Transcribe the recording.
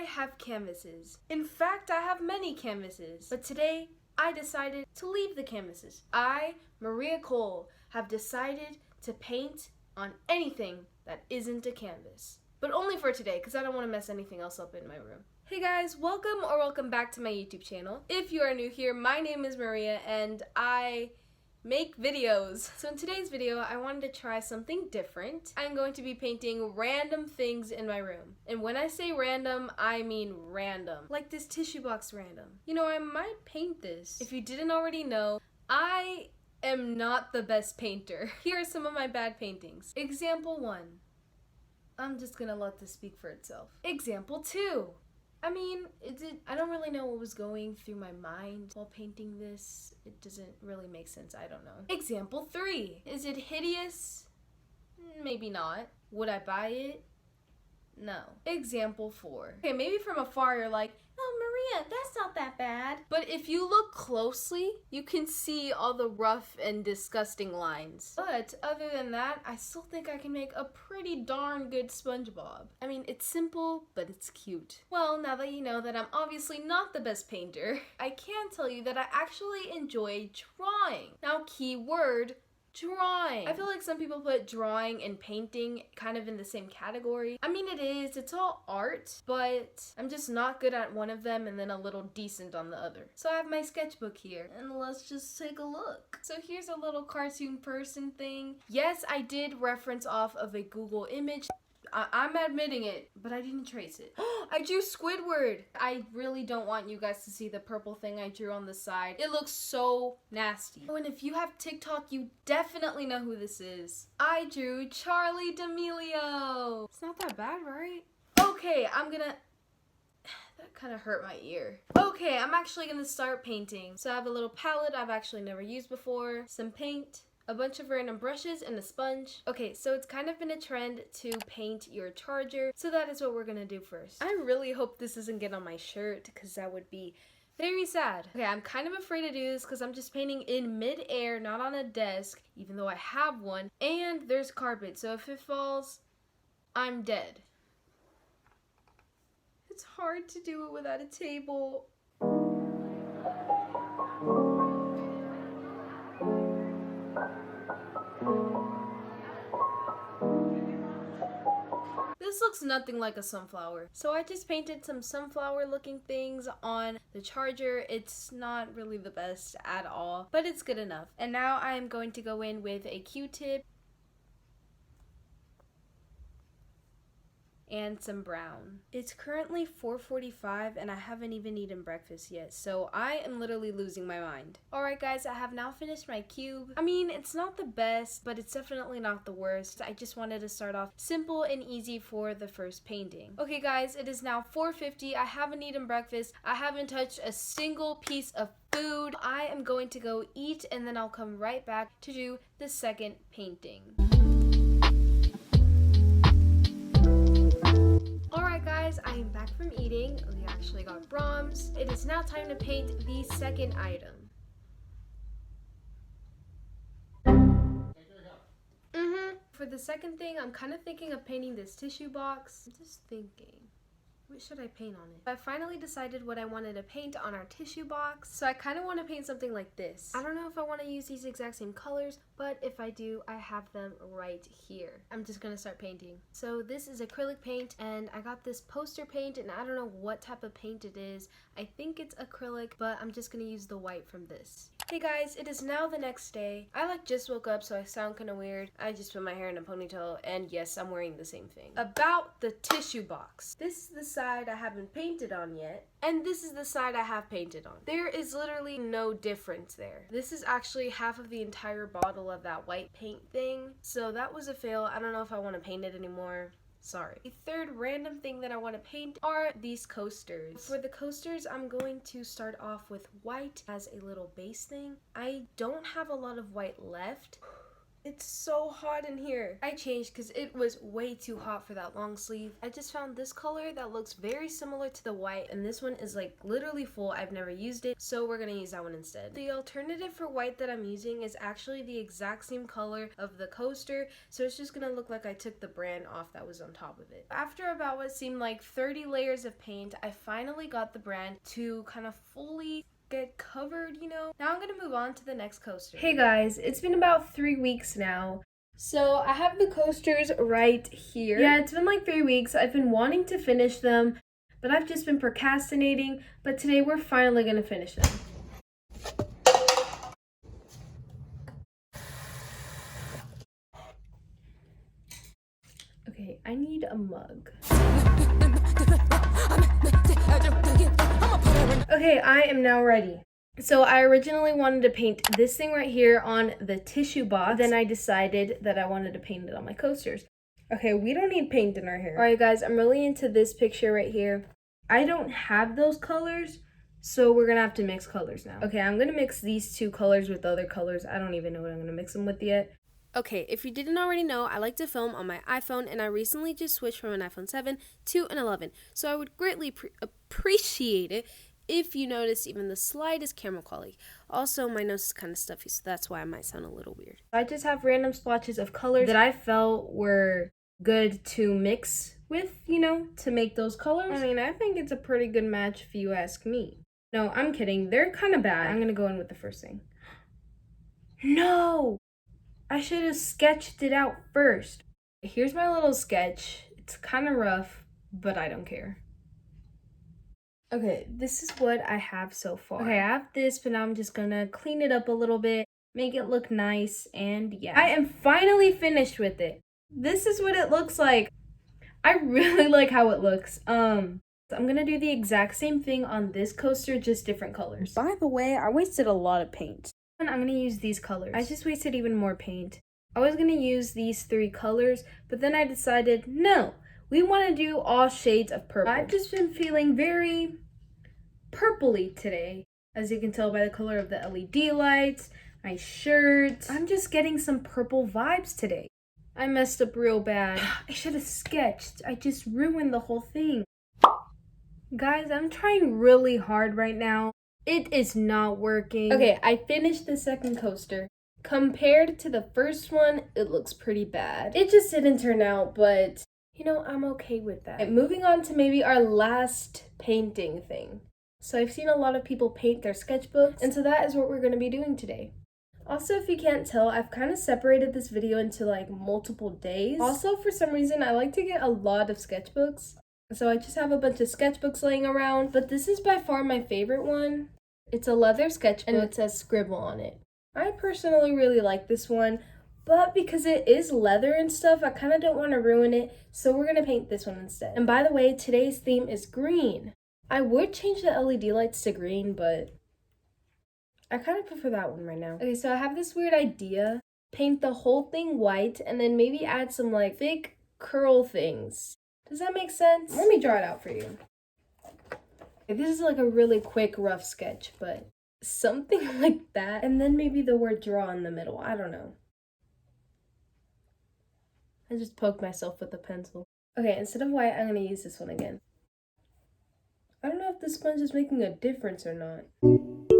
have canvases. In fact, I have many canvases. But today, I decided to leave the canvases. I, Maria Cole, have decided to paint on anything that isn't a canvas. But only for today, because I don't want to mess anything else up in my room. Hey guys, welcome back to my YouTube channel. If you are new here, my name is Maria and I make videos. So in today's video, I wanted to try something different. I'm going to be painting random things in my room. And when I say random, I mean random. Like this tissue box random. You know, I might paint this. If you didn't already know, I am not the best painter. Here are some of my bad paintings. Example 1. I'm just gonna let this speak for itself. Example 2. I don't really know what was going through my mind while painting this. It doesn't really make sense, I don't know. Example 3. Is it hideous? Maybe not. Would I buy it? No. Example 4. Okay, maybe from afar you're like, oh Maria, that's not that bad. But if you look closely, you can see all the rough and disgusting lines. But other than that, I still think I can make a pretty darn good SpongeBob. I mean, it's simple, but it's cute. Well, now that you know that I'm obviously not the best painter, I can tell you that I actually enjoy drawing. Now, keyword, drawing. I feel like some people put drawing and painting kind of in the same category. I mean, it's all art, but I'm just not good at one of them and then a little decent on the other. So I have my sketchbook here and let's just take a look. So here's a little cartoon person thing. Yes, I did reference off of a Google image. I'm admitting it, but I didn't trace it. I drew Squidward. I really don't want you guys to see the purple thing I drew on the side. It looks so nasty. Oh, and if you have TikTok, you definitely know who this is. I drew Charlie D'Amelio. It's not that bad, right? Okay, that kind of hurt my ear. Okay, I'm actually gonna start painting. So I have a little palette I've actually never used before, some paint, a bunch of random brushes, and a sponge. Okay, so it's kind of been a trend to paint your charger, so that is what we're gonna do first. I really hope this doesn't get on my shirt, because that would be very sad. Okay, I'm kind of afraid to do this because I'm just painting in mid-air, not on a desk, even though I have one, and there's carpet, so if it falls, I'm dead. It's hard to do it without a table. This looks nothing like a sunflower. So I just painted some sunflower looking things on the charger. It's not really the best at all, but it's good enough. And now I am going to go in with a Q-tip and some brown. It's currently 4:45 and I haven't even eaten breakfast yet, so I am literally losing my mind. Alright guys, I have now finished my cube. I mean, it's not the best, but it's definitely not the worst. I just wanted to start off simple and easy for the first painting. Okay guys, it is now 4:50. I haven't eaten breakfast. I haven't touched a single piece of food. I am going to go eat and then I'll come right back to do the second painting. Alright guys, I am back from eating. We actually got Brahms. It is now time to paint the second item. For the second thing, I'm kind of thinking of painting this tissue box. I'm just thinking, what should I paint on it? I finally decided what I wanted to paint on our tissue box. So I kind of want to paint something like this. I don't know if I want to use these exact same colors, but if I do, I have them right here. I'm just going to start painting. So this is acrylic paint and I got this poster paint and I don't know what type of paint it is. I think it's acrylic, but I'm just going to use the white from this. Hey guys, it is now the next day. I just woke up, so I sound kind of weird. I just put my hair in a ponytail and yes, I'm wearing the same thing. About the tissue box. This is the side I haven't painted on yet, and this is the side I have painted on. There is literally no difference there. This is actually half of the entire bottle of that white paint thing, so that was a fail. I don't know if I want to paint it anymore. Sorry. The third random thing that I want to paint are these coasters. For the coasters, I'm going to start off with white as a little base thing. I don't have a lot of white left, It's so hot in here. I changed because it was way too hot for that long sleeve. I just found this color that looks very similar to the white, and this one is like literally full. I've never used it, so we're gonna use that one instead. The alternative for white that I'm using is actually the exact same color of the coaster, so it's just gonna look like I took the brand off that was on top of it. After about what seemed like 30 layers of paint, I finally got the brand to kind of fully get covered, you know. Now I'm gonna move on to the next coaster. Hey guys, it's been about 3 weeks now. So I have the coasters right here. Yeah, it's been like 3 weeks. I've been wanting to finish them, but I've just been procrastinating. But today we're finally gonna finish them. Okay, I need a mug. Okay, I am now ready. So I originally wanted to paint this thing right here on the tissue box. Then I decided that I wanted to paint it on my coasters. Okay, we don't need paint in our hair. Alright guys, I'm really into this picture right here. I don't have those colors, so we're gonna have to mix colors now. Okay, I'm gonna mix these two colors with other colors. I don't even know what I'm gonna mix them with yet. Okay, if you didn't already know, I like to film on my iPhone, and I recently just switched from an iPhone 7 to an 11. So I would greatly appreciate it if you notice even the slightest camera quality. Also, my nose is kind of stuffy, so that's why I might sound a little weird. I just have random splotches of colors that I felt were good to mix with, you know, to make those colors. I mean, I think it's a pretty good match if you ask me. No, I'm kidding. They're kind of bad. I'm gonna go in with the first thing. No! I should have sketched it out first. Here's my little sketch. It's kind of rough, but I don't care. Okay, this is what I have so far. Okay, I have this, but now I'm just gonna clean it up a little bit, make it look nice, and yeah. I am finally finished with it. This is what it looks like. I really like how it looks. I'm gonna do the exact same thing on this coaster, just different colors. By the way, I wasted a lot of paint. And I'm gonna use these colors. I just wasted even more paint. I was gonna use these 3 colors, but then I decided, no, we wanna do all shades of purple. I've just been feeling very purpley today, as you can tell by the color of the LED lights, my shirt. I'm just getting some purple vibes today. I messed up real bad. I should have sketched. I just ruined the whole thing. Guys, I'm trying really hard right now. It is not working. Okay, I finished the second coaster. Compared to the first one, it looks pretty bad. It just didn't turn out, but you know, I'm okay with that. And moving on to maybe our last painting thing. So I've seen a lot of people paint their sketchbooks, and so that is what we're going to be doing today. Also, if you can't tell, I've kind of separated this video into like multiple days. Also, for some reason, I like to get a lot of sketchbooks. So I just have a bunch of sketchbooks laying around, but this is by far my favorite one. It's a leather sketchbook, and it says scribble on it. I personally really like this one, but because it is leather and stuff, I kind of don't want to ruin it, so we're going to paint this one instead. And by the way, today's theme is green. I would change the LED lights to green, but I kind of prefer that one right now. Okay, so I have this weird idea. Paint the whole thing white and then maybe add some like thick curl things. Does that make sense? Let me draw it out for you. Okay, this is like a really quick rough sketch, but something like that. And then maybe the word draw in the middle. I don't know. I just poked myself with a pencil. Okay, instead of white, I'm going to use this one again. I don't know if this sponge is making a difference or not.